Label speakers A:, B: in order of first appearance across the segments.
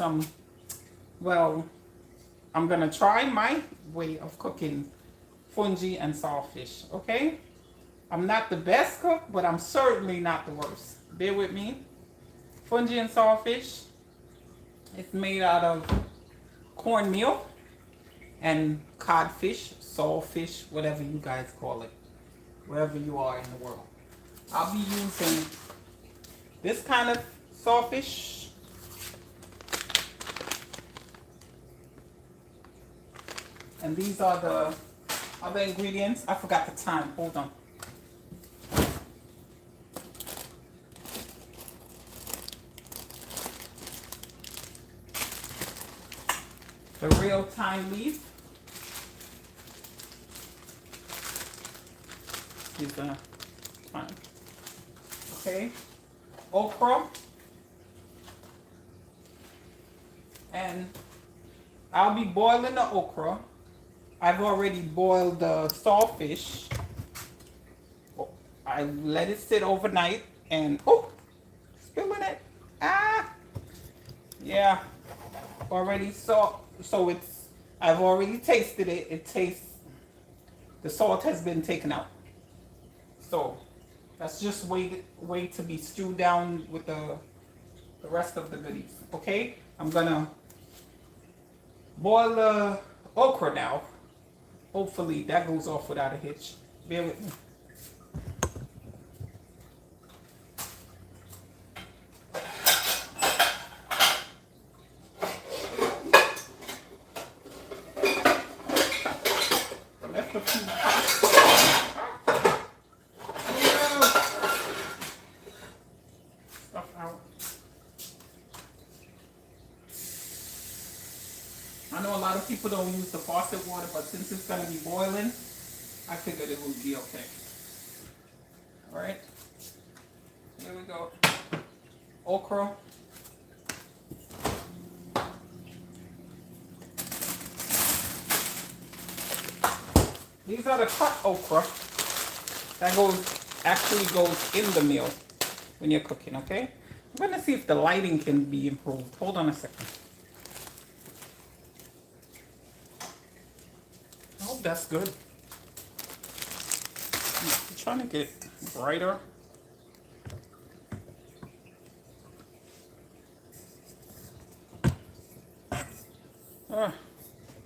A: some, well, I'm going to try my way of cooking fungi and saltfish, okay? I'm not the best cook, but I'm certainly not the worst. Bear with me. Fungi and saltfish. It's made out of cornmeal and codfish, saltfish, whatever you guys call it, wherever you are in the world. I'll be using this kind of saltfish. And these are the other ingredients. I forgot the time. Hold on. The real thyme leaf. These are thyme. Okay. Okra. And I'll be boiling the okra. I've already boiled the saltfish. I let it sit overnight and, oh, spilling it. Ah, yeah, already so it's, I've already tasted it. It tastes, the salt has been taken out. So that's just wait to be stewed down with the rest of the goodies. Okay, I'm gonna boil the okra now. Hopefully that goes off without a hitch. Bear with me. Left a few pots. Stuff out. I know a lot of people don't use the faucet water, but since it's going to be boiling, I figured it would be okay. Alright, here we go. Okra. These are the cut okra that actually goes in the meal when you're cooking, okay? I'm going to see if the lighting can be improved. Hold on a second. Oh, that's good. I'm trying to get brighter. Ah,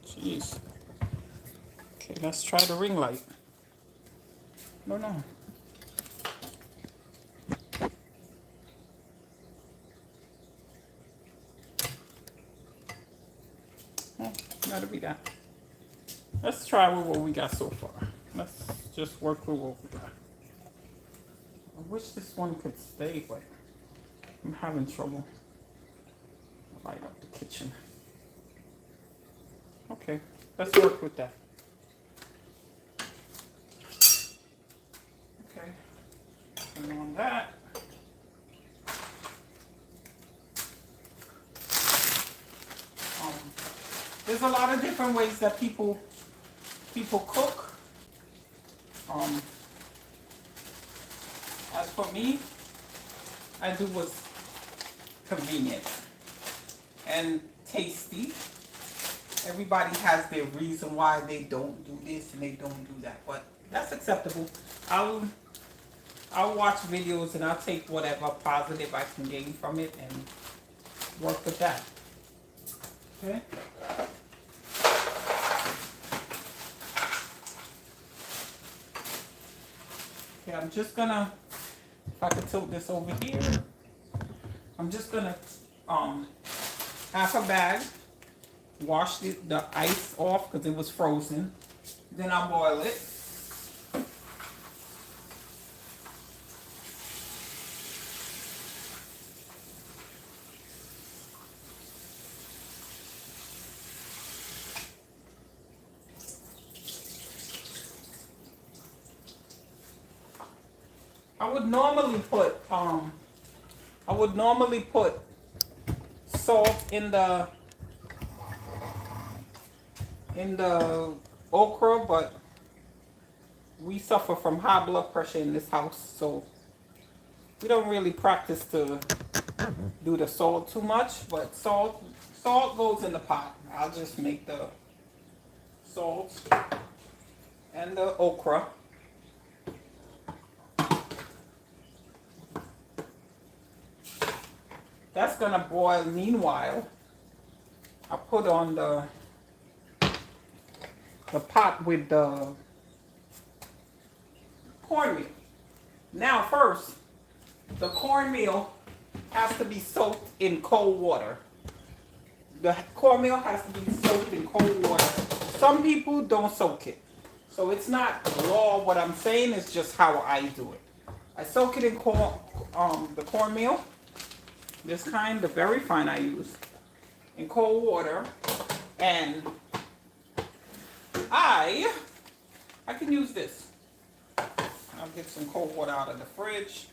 A: jeez. Okay, let's try the ring light. No. Oh, gotta be that. Let's try with what we got so far. Let's just work with what we got. I wish this one could stay, but I'm having trouble. Light up the kitchen. Okay, let's work with that. Okay, and on that. There's a lot of different ways that people cook. As for me, I do what's convenient and tasty. Everybody has their reason why they don't do this and they don't do that, but that's acceptable. I'll watch videos and I'll take whatever positive I can gain from it and work with that. Okay. Okay, I'm just gonna, if I could tilt this over here, I'm just gonna half a bag, wash the ice off because it was frozen. Then I'll boil it. I would normally put salt in the okra, but we suffer from high blood pressure in this house, so we don't really practice to do the salt too much, but salt goes in the pot. I'll just make the salt and the okra. That's gonna boil. Meanwhile, I put on the pot with the cornmeal. Now first, the cornmeal has to be soaked in cold water. The cornmeal has to be soaked in cold water. Some people don't soak it. So it's not law what I'm saying, it's just how I do it. I soak it in the cornmeal. This kind, the very fine I use, in cold water. And I can use this. I'll get some cold water out of the fridge.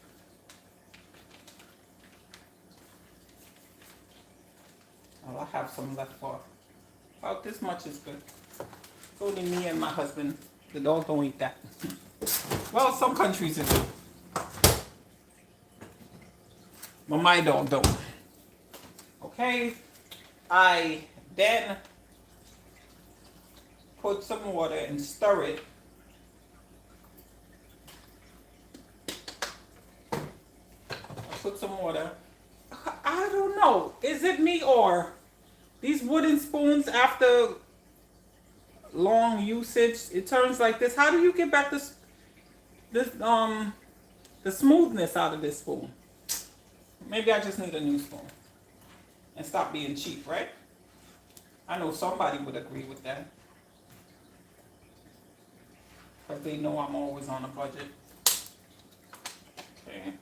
A: I'll have some left for about this much is good. It's only me and my husband. The dog don't eat that. Well, some countries it do. But my dog don't. Okay. I then put some water and stir it. Put some water. I don't know. Is it me or these wooden spoons after long usage, it turns like this? How do you get back the smoothness out of this spoon? Maybe I just need a new spoon and stop being cheap, right? I know somebody would agree with that. Because they know I'm always on a budget. Okay.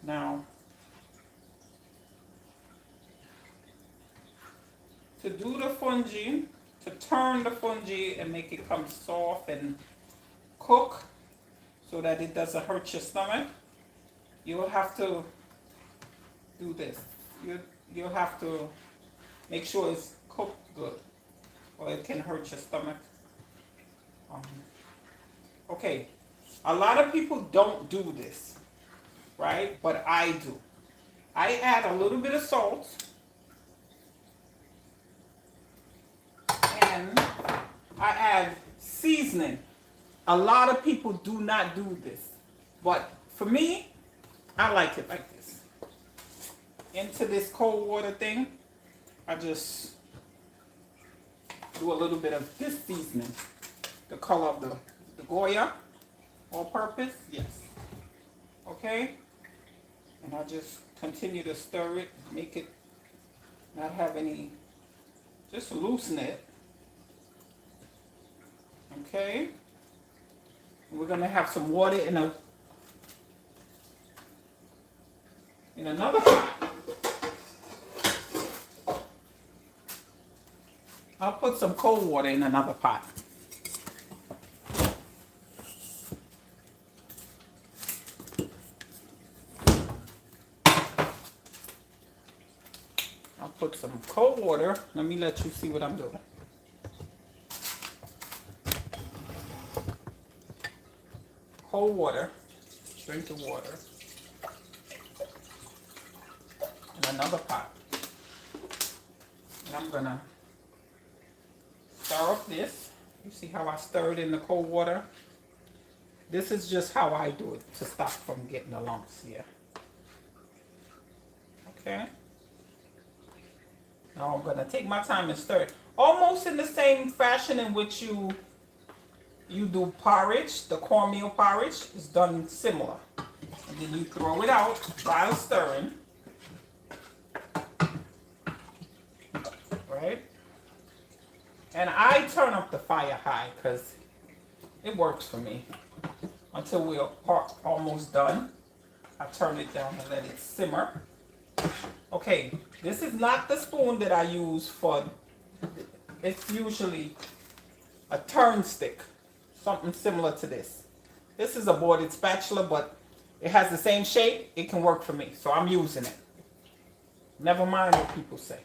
A: Now, to do the fungi, to turn the fungi and make it come soft and cook so that it doesn't hurt your stomach, you'll have to do this. You'll have to make sure it's cooked good or it can hurt your stomach. Okay, a lot of people don't do this, right? But I do. I add a little bit of salt and I add seasoning. A lot of people do not do this, but for me, I like it like this. Into this cold water thing, I just do a little bit of this seasoning. The color of the Goya, all purpose, yes. Okay, and I just continue to stir it, make it not have any, just loosen it. Okay, and we're gonna have some water in another pot. I'll put some cold water in another pot. I'll put some cold water. Let me let you see what I'm doing. Cold water, drink the water, in another pot. And I'm gonna stir up this. You see how I stir it in the cold water? This is just how I do it to stop from getting the lumps here. Okay. Now I'm gonna take my time and stir it. Almost in the same fashion in which you do porridge. The cornmeal porridge is done similar. And then you throw it out while stirring. Right? And I turn up the fire high because it works for me. Until we're almost done, I turn it down and let it simmer. Okay, this is not the spoon that I use for, it's usually a turn stick. Something similar to this. This is a boarded spatula, but it has the same shape. It can work for me, so I'm using it. Never mind what people say.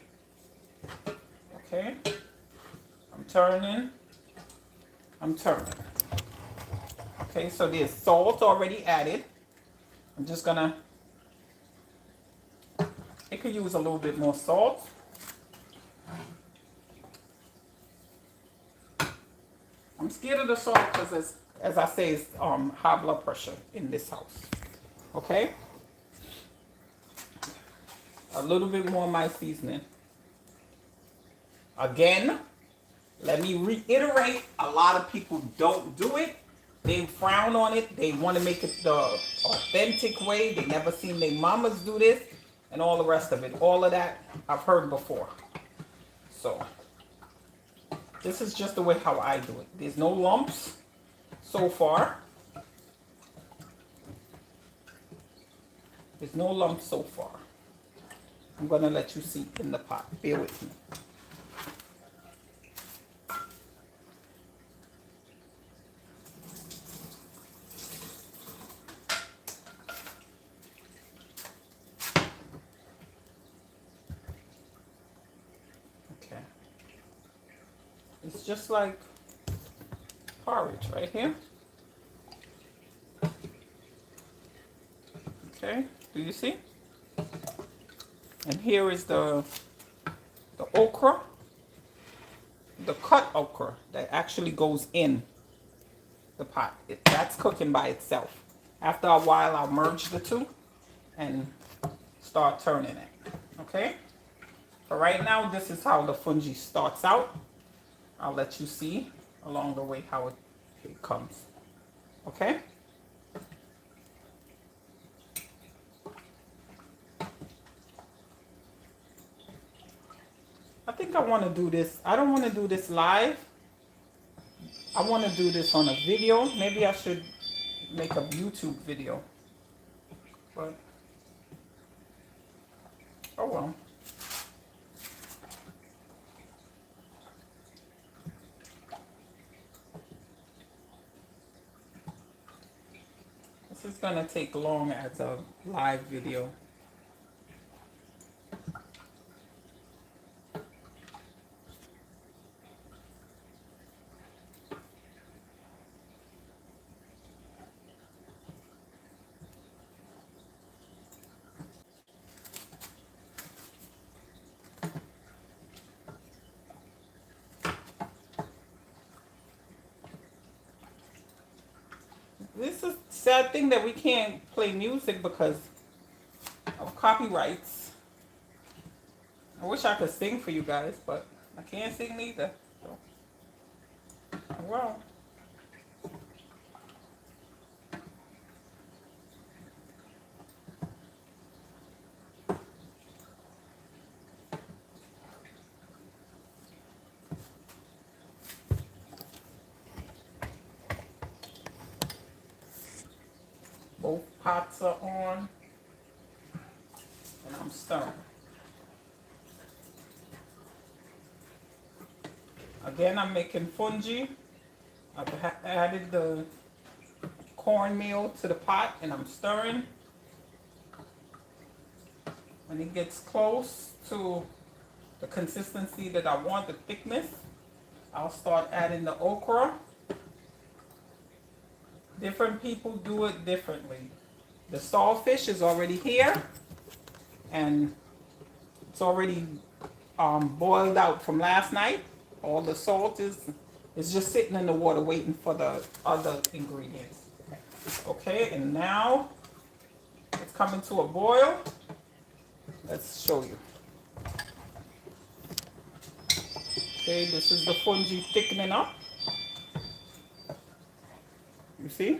A: Okay, I'm turning. Okay, so there's salt already added. I'm just gonna, it could use a little bit more salt. I'm scared of the salt because, as I say, it's high blood pressure in this house. Okay? A little bit more of my seasoning. Again, let me reiterate, a lot of people don't do it. They frown on it. They want to make it the authentic way. They never seen their mamas do this and all the rest of it. All of that I've heard before. So, this is just the way how I do it. There's no lumps so far. There's no lumps so far. I'm going to let you see in the pot. Bear with me. Okay. It's just like porridge right here. Okay, do you see? And here is the okra, the cut okra that actually goes in the pot. That's cooking by itself. After a while, I'll merge the two and start turning it. Okay? But right now, this is how the fungi starts out. I'll let you see along the way how it comes. Okay? I think I want to do this. I don't want to do this live. I want to do this on a video. Maybe I should make a YouTube video. But, oh well. This is going to take long as a live video. This is a sad thing that we can't play music because of copyrights. I wish I could sing for you guys, but I can't sing neither. So, well. Both pots are on, and I'm stirring. Again, I'm making fungi. I've added the cornmeal to the pot, and I'm stirring. When it gets close to the consistency that I want, the thickness, I'll start adding the okra. Different people do it differently. The saltfish is already here, and it's already boiled out from last night. All the salt is just sitting in the water waiting for the other ingredients. Okay, and now it's coming to a boil. Let's show you. Okay, this is the fungi thickening up. You see?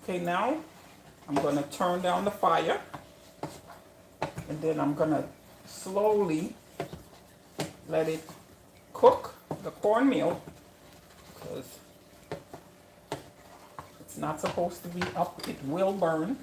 A: Okay, now I'm going to turn down the fire, and then I'm going to slowly let it cook, the cornmeal, because it's not supposed to be up. It will burn.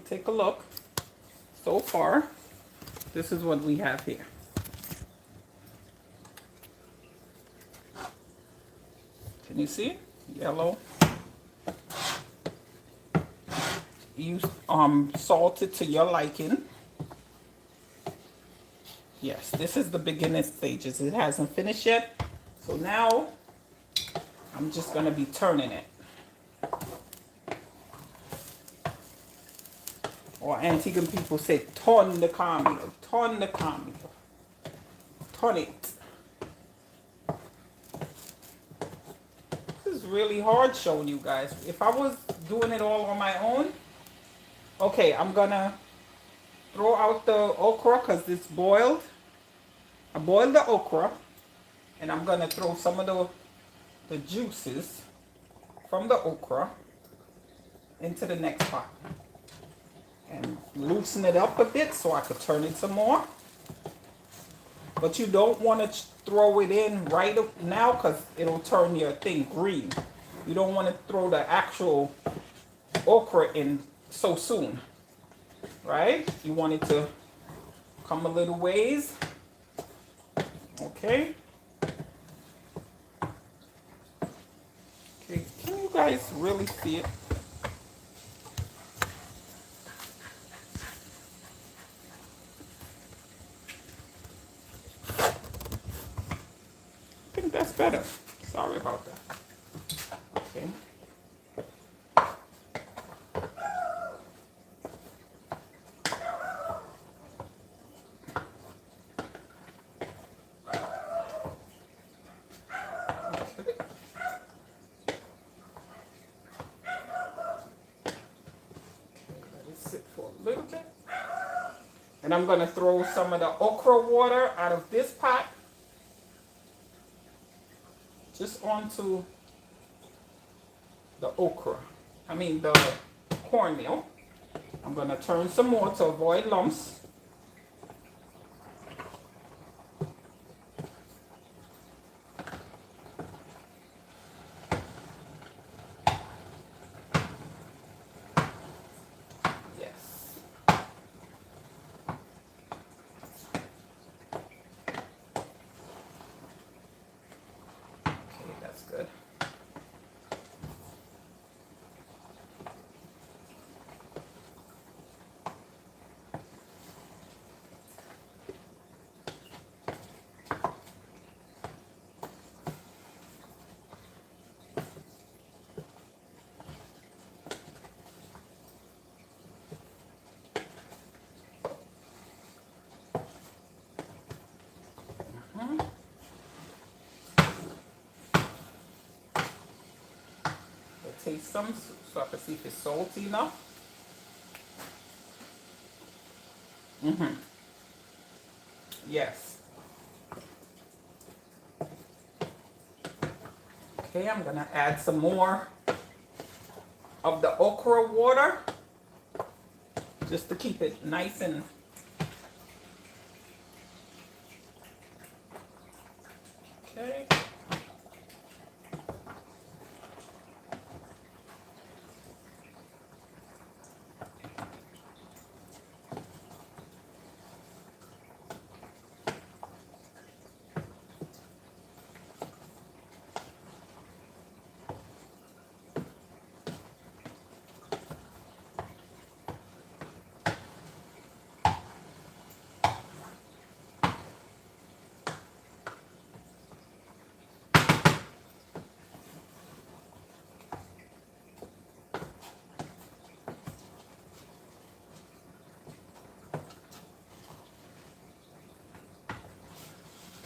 A: Okay, take a look. So far, this is what we have here. Can you see? Yellow. You salt it to your liking. Yes, this is the beginning stages. It hasn't finished yet. So now I'm just gonna be turning it. Or Antiguan people say ton the cambio, ton the cambio. Turn it. This is really hard showing you guys. If I was doing it all on my own, okay, I'm gonna throw out the okra because it's boiled. I boiled the okra and I'm gonna throw some of the juices from the okra into the next pot and loosen it up a bit so I could turn it some more. But you don't want to throw it in right now because it'll turn your thing green. You don't want to throw the actual okra in so soon, right? You want it to come a little ways. Okay. Okay, can you guys really see it? I think that's better. Sorry about that. Okay. Little bit. And I'm going to throw some of the okra water out of this pot just onto the okra. I mean the cornmeal. I'm going to turn some more to avoid lumps. Good. Taste some so I can see if it's salty enough. Yes. Okay, I'm gonna add some more of the okra water just to keep it nice and okay.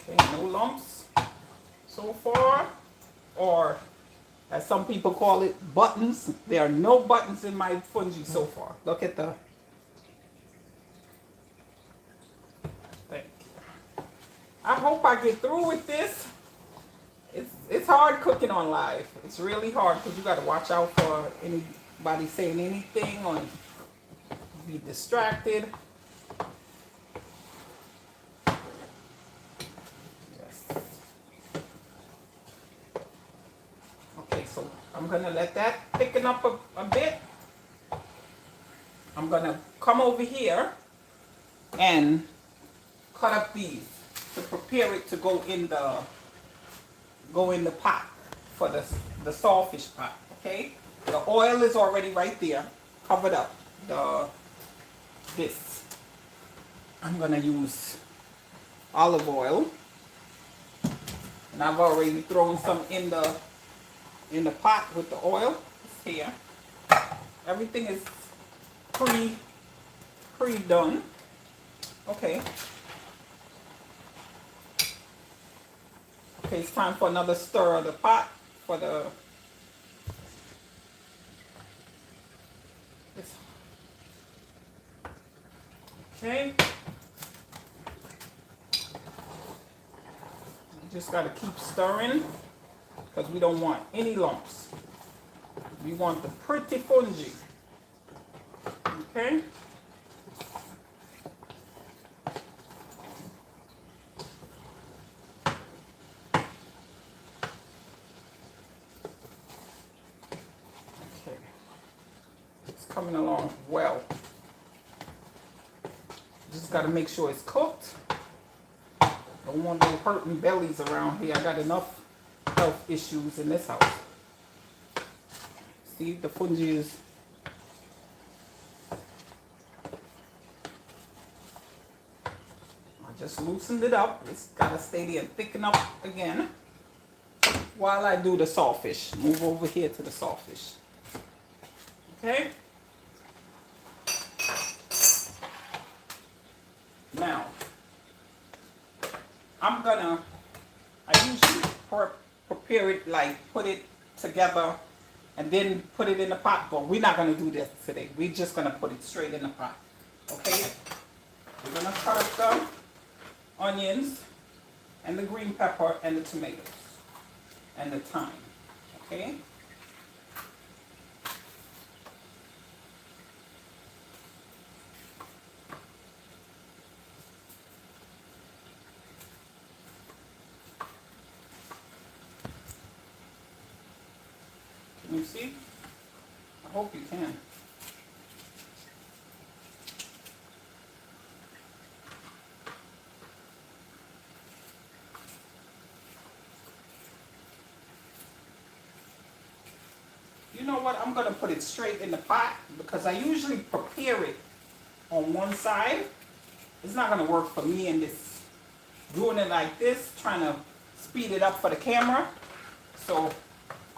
A: Okay, no lumps so far, or as some people call it, buttons. There are no buttons in my fungi so far. Look at the, thank you. I hope I get through with this. It's hard cooking on live. It's really hard because you got to watch out for anybody saying anything or be distracted. I'm gonna let that thicken up a bit. I'm gonna come over here and cut up these to prepare it to go in the pot for the saltfish pot. Okay, the oil is already right there, covered up. This I'm gonna use olive oil, and I've already thrown some in the pot with the oil. It's here. Everything is pre done. Okay. Okay, it's time for another stir of the pot for the okay. You just gotta keep stirring because we don't want any lumps. We want the pretty fungi. Okay. Coming along well. Just got to make sure it's cooked. Don't want no hurting bellies around here. I got enough health issues in this house. See, the fungi is I just loosened it up. It's got to stay there and thicken up again while I do the saltfish. Move over here to the saltfish. Okay. Now, I usually prepare it, like put it together and then put it in the pot, but we're not going to do this today. We're just going to put it straight in the pot. Okay? We're going to cut up the onions and the green pepper and the tomatoes and the thyme. Okay? Can you see? I hope you can. You know what? I'm going to put it straight in the pot because I usually prepare it on one side. It's not going to work for me in this, doing it like this, trying to speed it up for the camera. So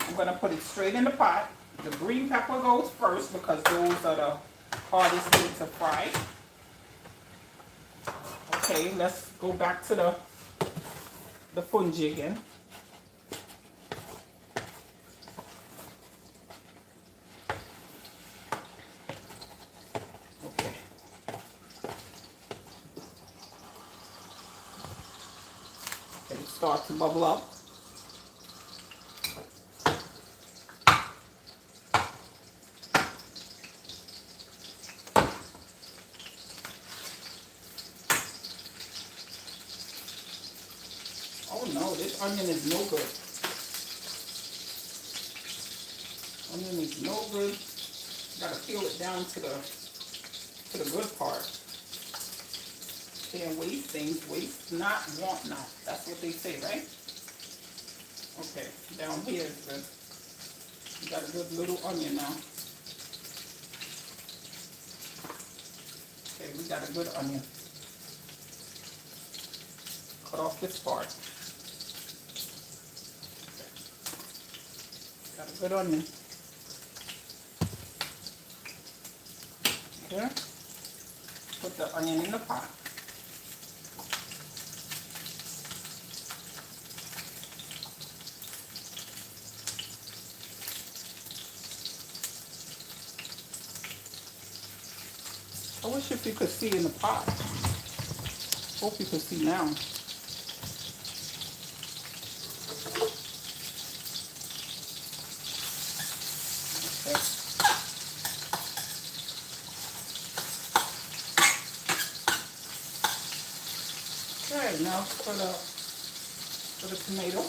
A: I'm going to put it straight in the pot. The green pepper goes first because those are the hardest thing to fry. Okay, let's go back to the fungi again. Okay. Okay, start to bubble up. Oh no, this onion is no good. Onion is no good. Gotta peel it down to the good part. Can't waste things. Waste not, want not. That's what they say, right? Okay, down here is good. We got a good little onion now. Okay, we got a good onion. Cut off this part. Got a good onion. Okay. Put the onion in the pot. I wish if you could see in the pot. Hope you could see now. Okay, now for the tomato.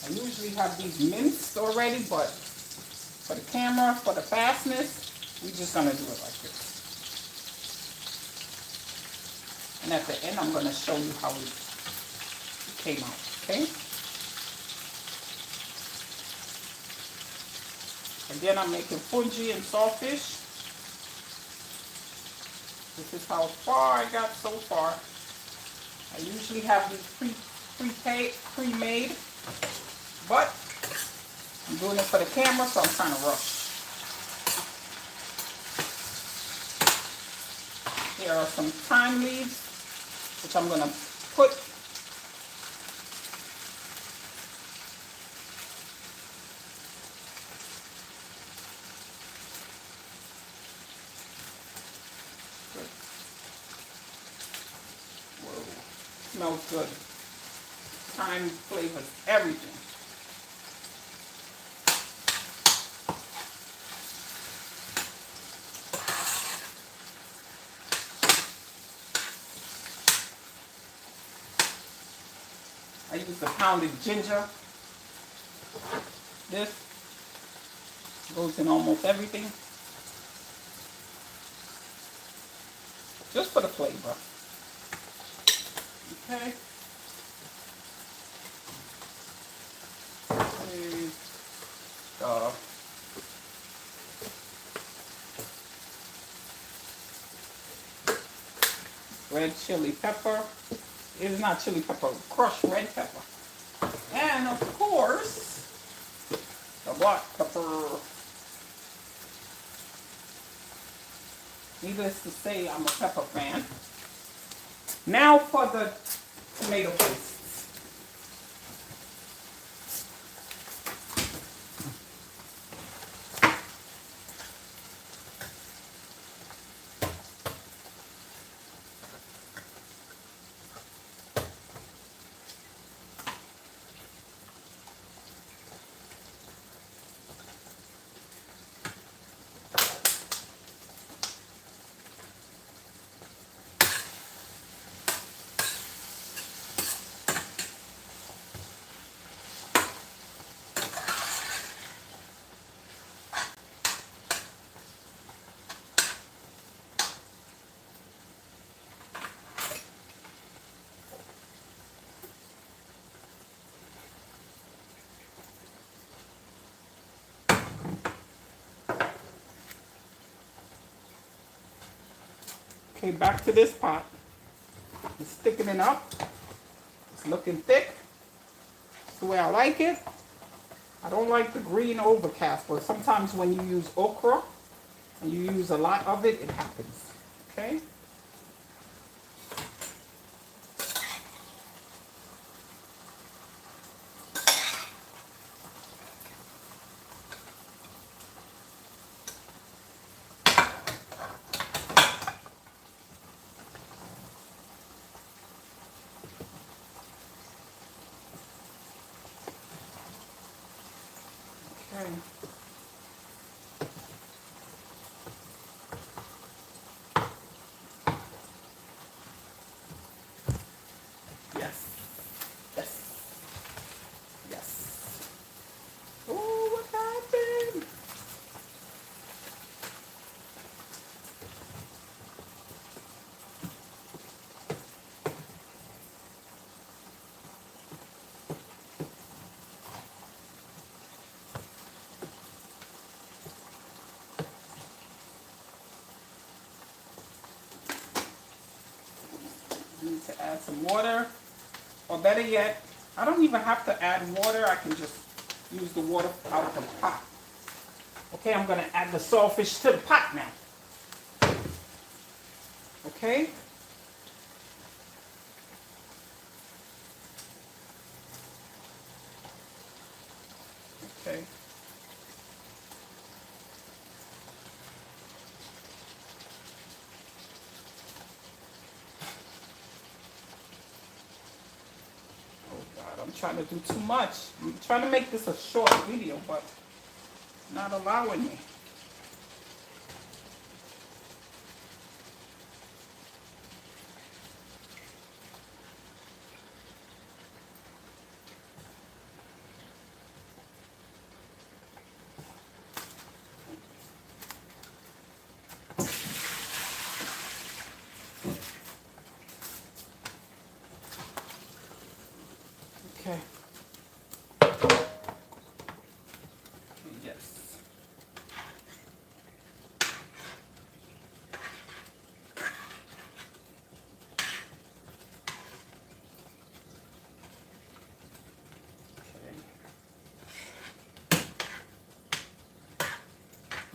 A: I usually have these minced already, but for the camera, for the fastness, we're just gonna do it like this. And at the end, I'm gonna show you how it came out, okay? Again, I'm making fungi and sawfish. This is how far I got so far. I usually have these pre-made, but I'm doing it for the camera, so I'm trying to rush. Here are some thyme leaves, which I'm gonna put. Whoa, smells good. Thyme flavors everything. I use the pounded ginger. This goes in almost everything. Just for the flavor. Okay. Red chili pepper. It's not chili pepper, crushed red pepper. And of course, the black pepper. Needless to say, I'm a pepper fan. Now for the tomato paste. Okay, back to this pot. It's thickening up. It's looking thick. That's the way I like it. I don't like the green overcast, but sometimes when you use okra and you use a lot of it, it happens. Okay? Okay. Yes. Yes. Yes. Oh, what happened? I need to add some water. Or better yet, I don't even have to add water. I can just use the water out of the pot. Okay, I'm going to add the sawfish to the pot now. Okay? Okay. Oh God, I'm trying to do too much. I'm trying to make this a short video, but not allowing me.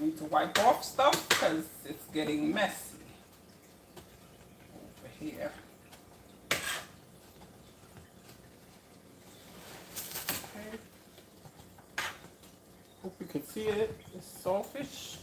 A: Need to wipe off stuff because it's getting messy over here. Okay. Hope you can see it. It's saltfish.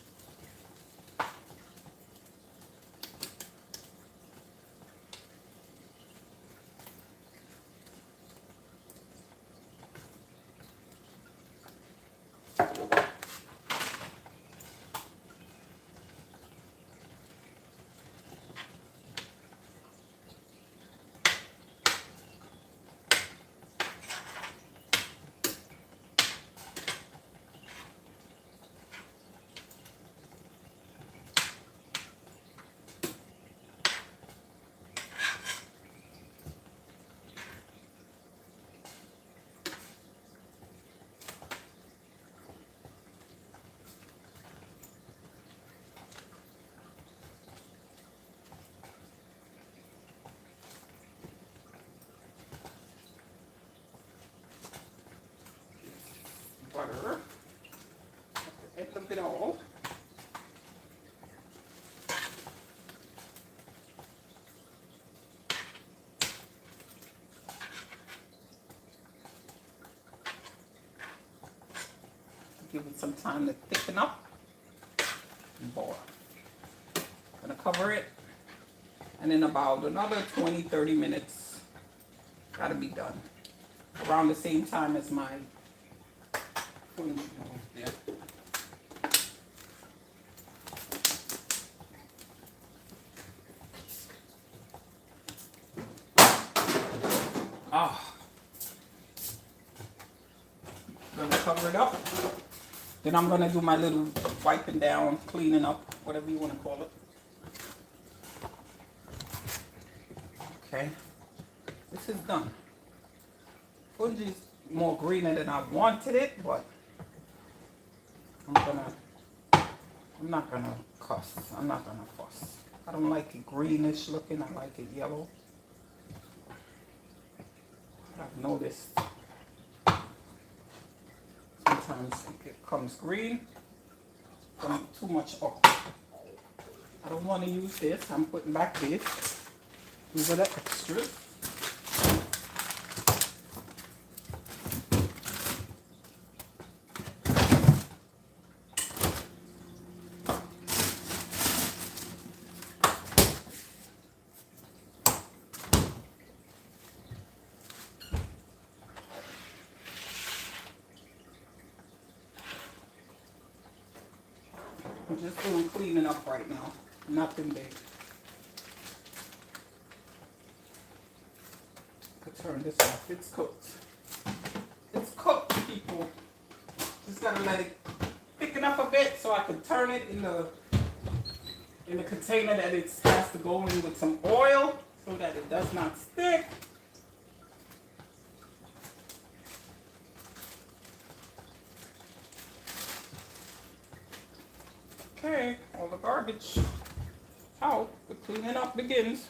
A: Butter at the bit all. Give it some time to thicken up and boil. Gonna cover it, and in about another 20-30 minutes, gotta be done. Around the same time as my fungi. Yeah. Gonna cover it up. Then I'm gonna do my little wiping down, cleaning up, whatever you want to call it. Okay, this is done. Fungi's more greener than I wanted it, but I'm not gonna cuss. I'm not gonna fuss. I don't like it greenish looking. I like it yellow. I've noticed sometimes it comes green from too much up. I don't want to use this. I'm putting back this. These are the extras. I'm just doing cleaning up right now. Nothing big. Could turn this off. It's cooked. It's cooked, people. Just gotta let it thicken up a bit so I can turn it in the container that it has to go in with some oil so that it does not stick. Okay, all the garbage out. The cleaning up begins.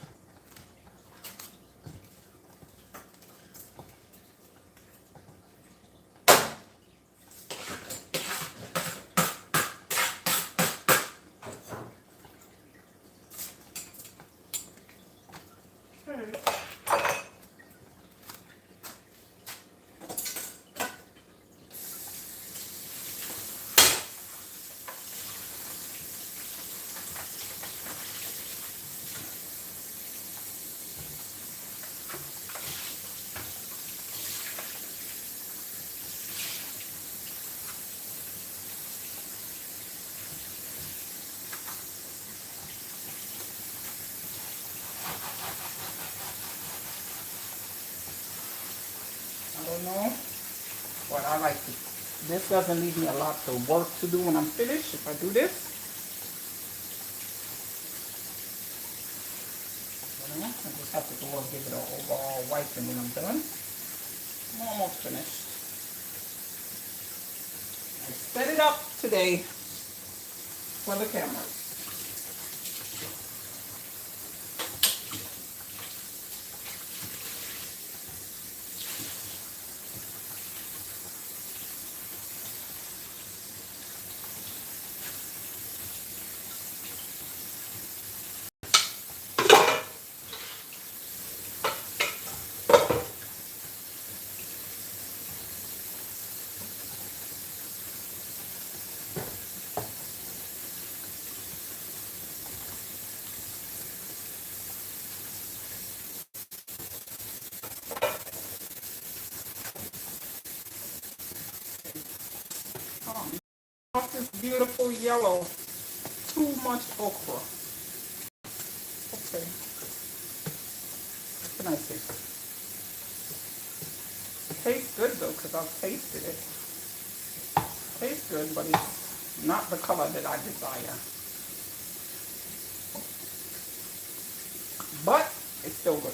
A: Know, but I like to. This doesn't leave me a lot of work to do when I'm finished if I do this. You know, I just have to go and give it an overall wiping when I'm done. I'm almost finished. I set it up today for the cameras. beautiful yellow. Too much okra. Okay, what can I say? It tastes good though, because I've tasted it. Tastes good, but it's not the color that I desire. But it's still good.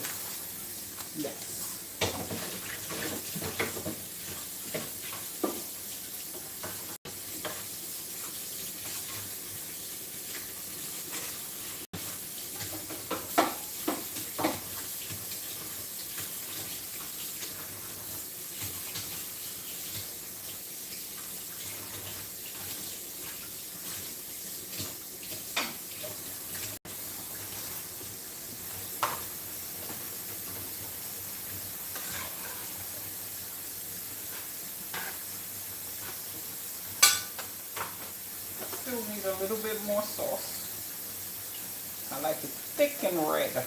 A: Yes. Still need a little bit more sauce. I like it thick and red.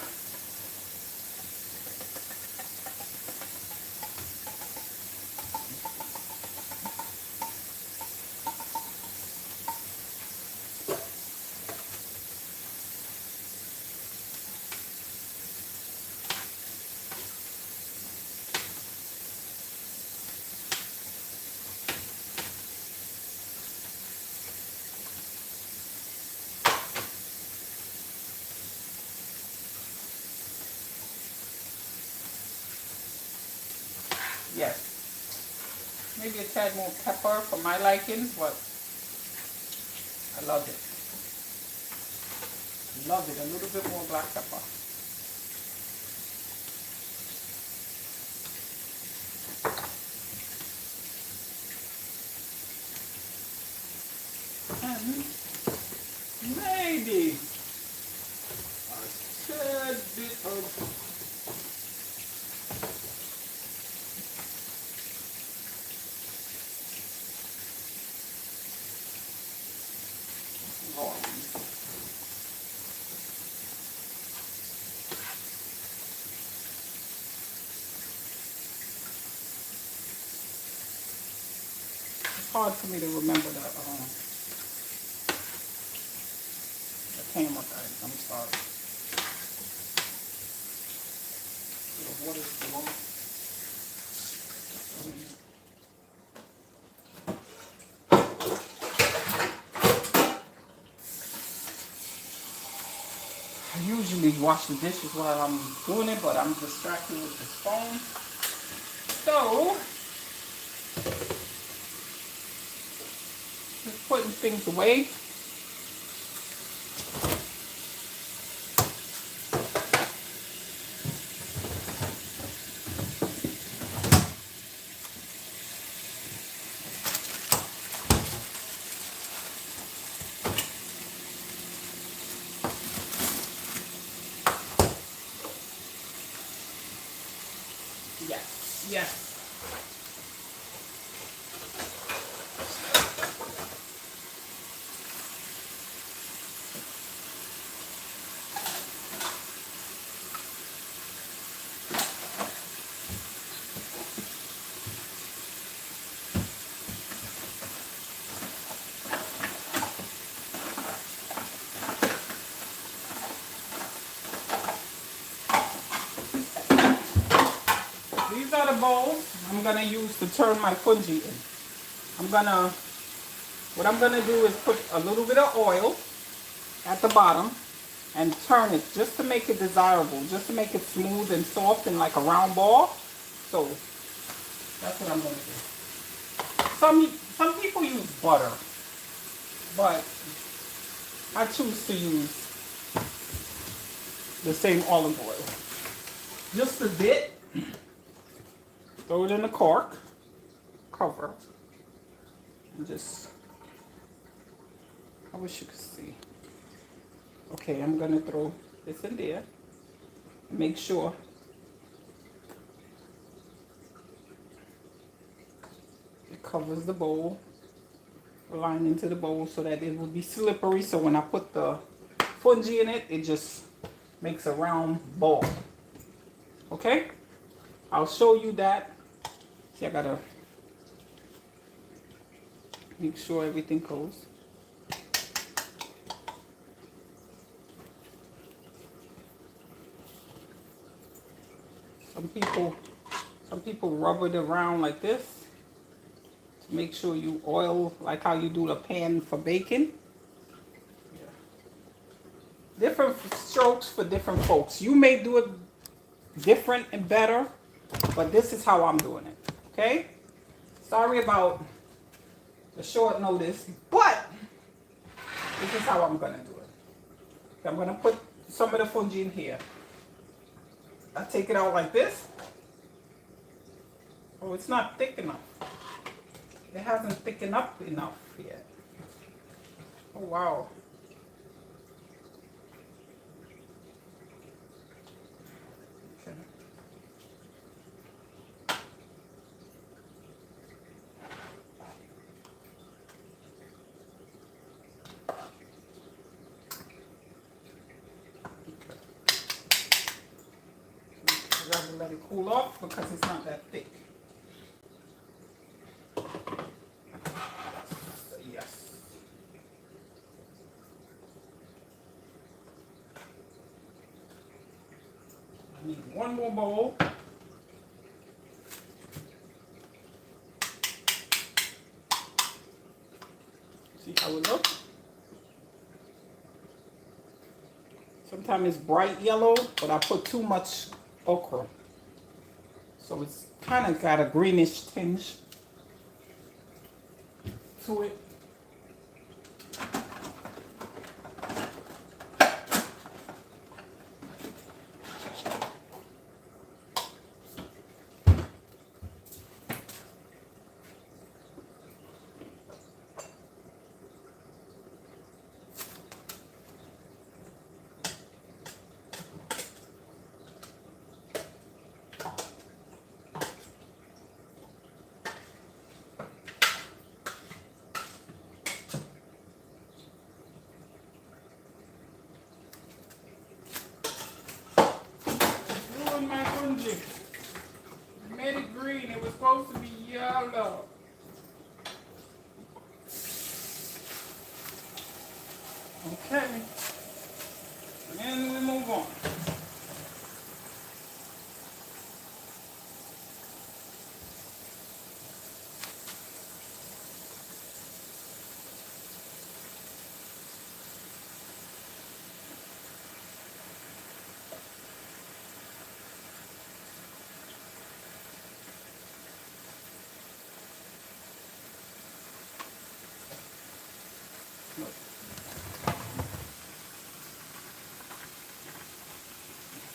A: Yes. Maybe a tad more pepper for my liking, but I love it. Love it. A little bit more black pepper. And maybe a tad bit of garlic. It's hard for me to remember the camera, guys. I'm sorry. What is the one? I usually wash the dishes while I'm doing it, but I'm distracted with this phone. So, just putting things away. Yes, yes. These are the bowls I'm gonna use to turn my fungi in. What I'm gonna do is put a little bit of oil at the bottom and turn it just to make it desirable, just to make it smooth and soft and like a round ball. So that's what I'm gonna do. Some people use butter, but I choose to use the same olive oil. Just a bit. Throw it in the cork, cover, and just, I wish you could see. Okay, I'm gonna throw this in there. Make sure it covers the bowl, line into the bowl so that it will be slippery. So when I put the fungi in it, it just makes a round ball. Okay? I'll show you that. See, I gotta make sure everything goes. Some people rub it around like this to make sure you oil like how you do the pan for baking. Different strokes for different folks. You may do it different and better, but this is how I'm doing it. Okay? Sorry about the short notice, but this is how I'm gonna do it. I'm gonna put some of the fungi in here. I take it out like this. Oh, it's not thick enough. It hasn't thickened up enough yet. Oh, wow. Okay. I gotta let it cool off because it's not that thick. Yes. I need one more bowl. See how it looks? Sometimes it's bright yellow, but I put too much okra. So it's kind of got a greenish tinge to it. My fungi. I made it green. It was supposed to be yellow. Okay. And we move on.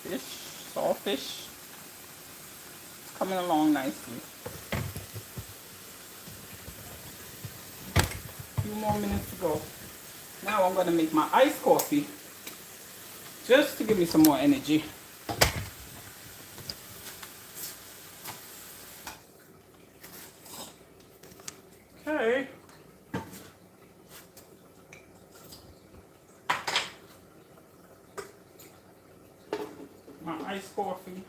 A: Fish, saltfish. It's coming along nicely. A few more minutes to go. Now I'm going to make my iced coffee just to give me some more energy. Okay. My iced coffee.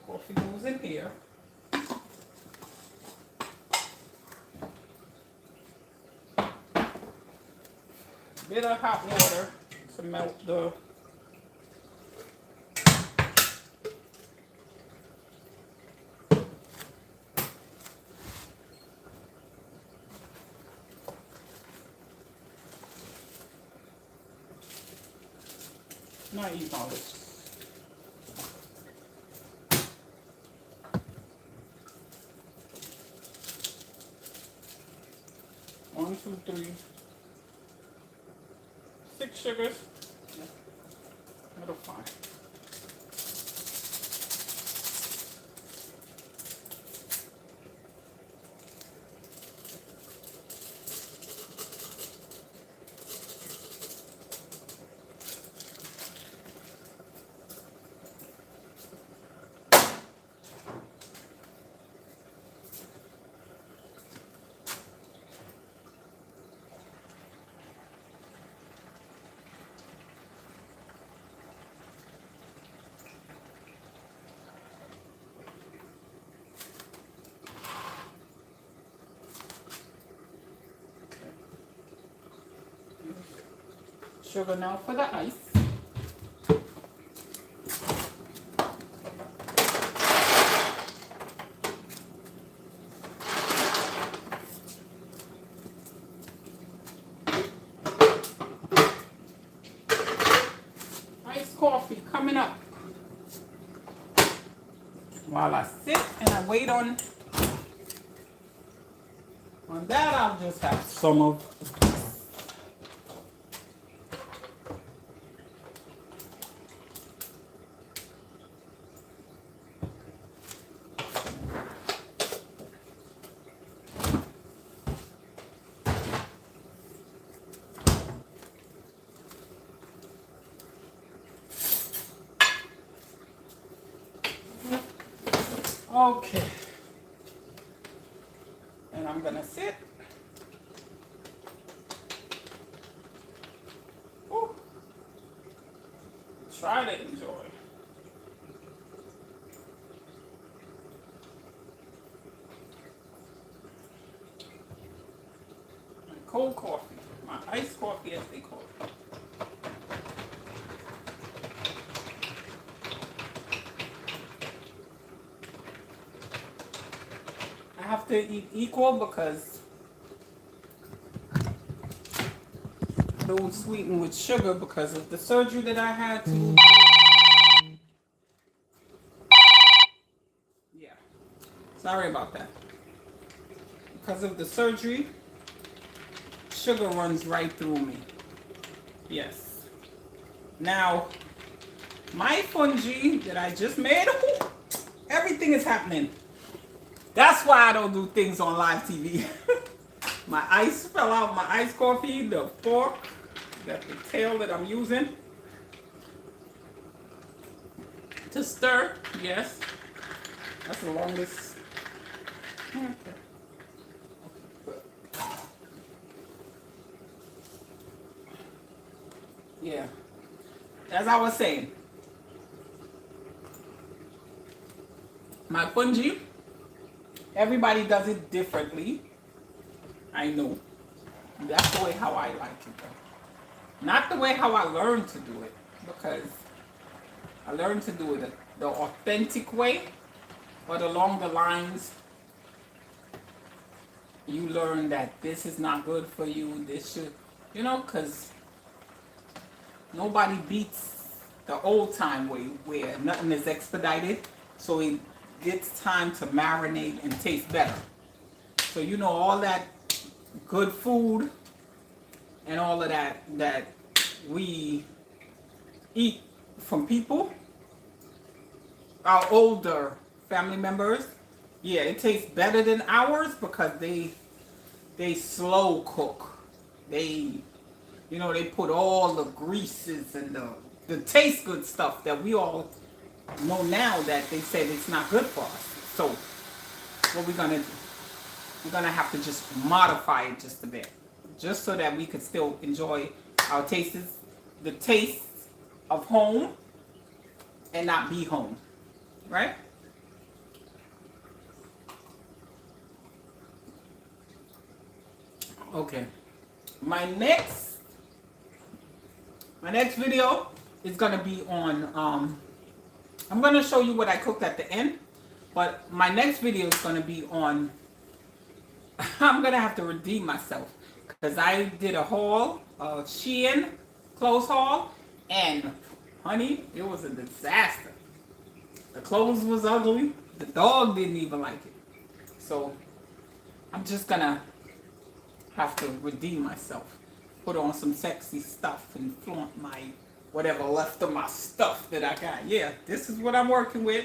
A: Coffee goes in here. Bit of hot water to melt the not eating all this. One, two, three. 6 sugars. That'll fine. Sugar now for the ice. iced coffee coming up. While I sit and I wait on that, I'll just have some of this. Okay. And I'm gonna sit. Ooh. Try to enjoy. My cold coffee. My iced coffee as they call it. I have to eat equal because I don't sweeten with sugar because of the surgery that I had to. Yeah. Sorry about that. Because of the surgery, sugar runs right through me. Yes. Now, my fungi that I just made, everything is happening. That's why I don't do things on live TV. My ice fell out, my iced coffee, the fork, got the tail that I'm using to stir. Yes, that's the longest. Yeah, as I was saying, my fungi, everybody does it differently. I know. That's the way how I like it though. Not the way how I learned to do it, because I learned to do it the authentic way, but along the lines you learn that this is not good for you, this should, because nobody beats the old time way where nothing is expedited, so it gets time to marinate and taste better. So all that good food and all of that we eat from people, our older family members, yeah, it tastes better than ours because they slow cook. They they put all the greases and the taste good stuff that we all know now that they said it's not good for us. So what we're gonna do, we're gonna have to just modify it just a bit, just so that we could still enjoy our tastes, the taste of home, and not be home, right? Okay. My next video is gonna be on. I'm gonna show you what I cooked at the end, but my next video is gonna be on. I'm gonna have to redeem myself because I did a haul, Shein clothes haul, and honey, it was a disaster. The clothes was ugly. The dog didn't even like it. So I'm just gonna have to redeem myself. Put on some sexy stuff and flaunt my whatever left of my stuff that I got. Yeah, this is what I'm working with.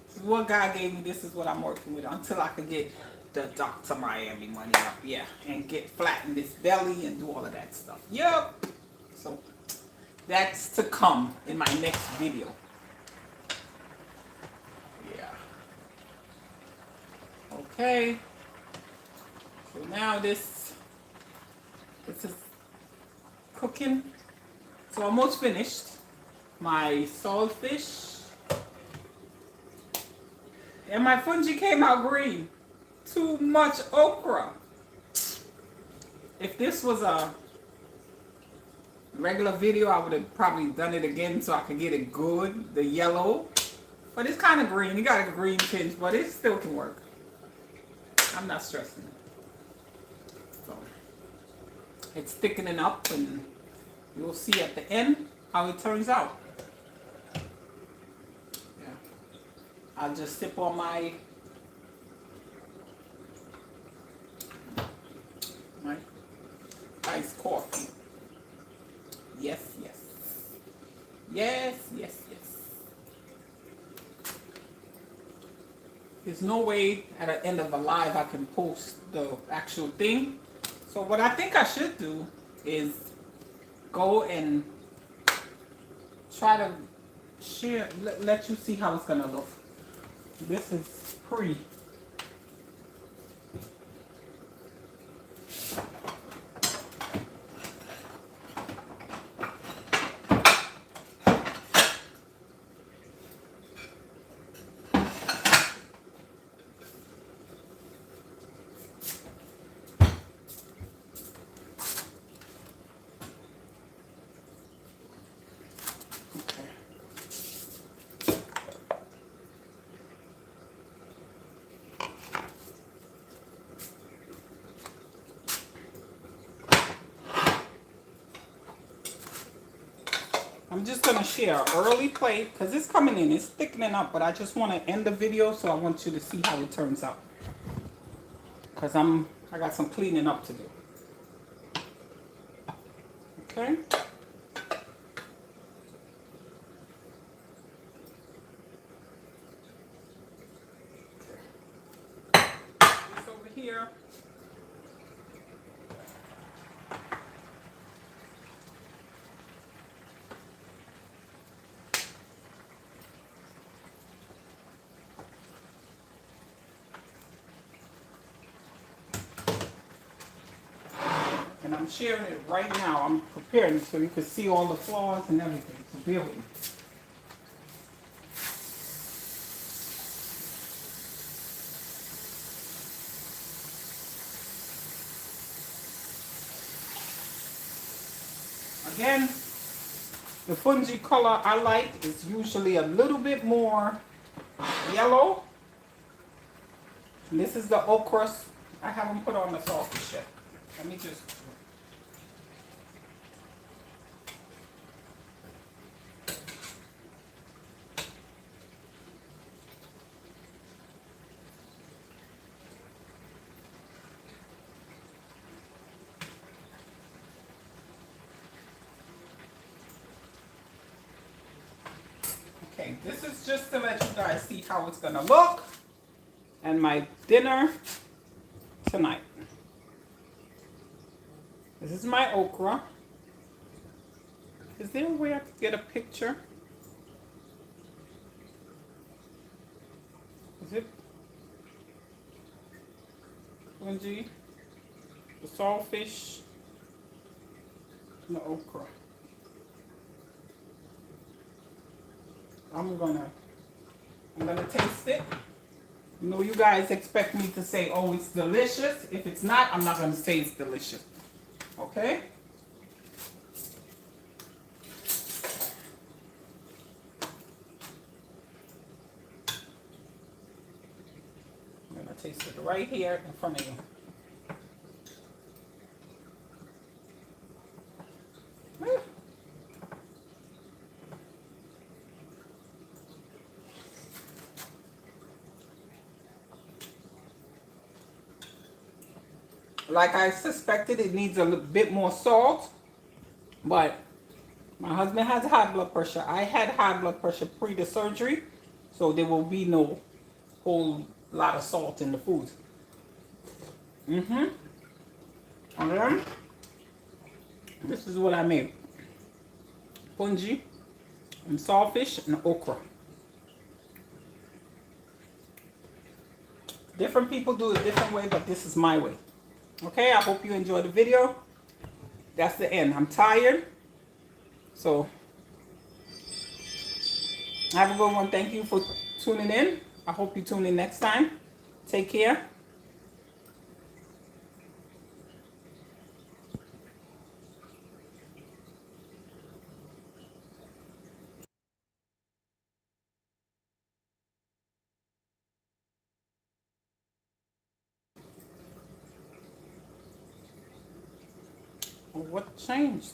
A: This is what God gave me. This is what I'm working with until I can get the Dr. Miami money up. Yeah, and get flatten this belly and do all of that stuff. Yep. So that's to come in my next video. Yeah. Okay. So now this is cooking. So almost finished. My saltfish and my fungi came out green. Too much okra. If this was a regular video, I would have probably done it again so I could get it good, the yellow. But it's kind of green. You got a green tinge, but it still can work. I'm not stressing it. So it's thickening up, and you'll see at the end how it turns out. I'll just sip on my iced coffee. Yes, yes. Yes, yes, yes. There's no way at the end of a live I can post the actual thing. So what I think I should do is go and try to share, let you see how it's gonna look. This is pre. I'm just gonna share an early plate because it's coming in, it's thickening up, but I just want to end the video so I want you to see how it turns out. Because I got some cleaning up to do. Okay. This over here. And I'm sharing it right now. I'm preparing it so you can see all the flaws and everything. So bear with me. Again, the fungi color I like is usually a little bit more yellow. And this is the okra. I haven't put on the saltfish yet. Let me just. Okay, this is just to let you guys see how it's gonna look. And my dinner tonight. This is my okra. Is there a way I could get a picture? Is it fungi, the saltfish, and the okra? I'm gonna taste it. You know, you guys expect me to say, oh, it's delicious. If it's not, I'm not gonna say it's delicious. Okay? I'm gonna taste it right here in front of you. Like I suspected, it needs a little bit more salt, but my husband has high blood pressure. I had high blood pressure pre the surgery, so there will be no whole lot of salt in the food. And then, this is what I made. Fungi and saltfish and okra. Different people do it a different way, but this is my way. Okay, I hope you enjoyed the video. That's the end. I'm tired. So, have a good one. Thank you for tuning in. I hope you tune in next time. Take care. What changed?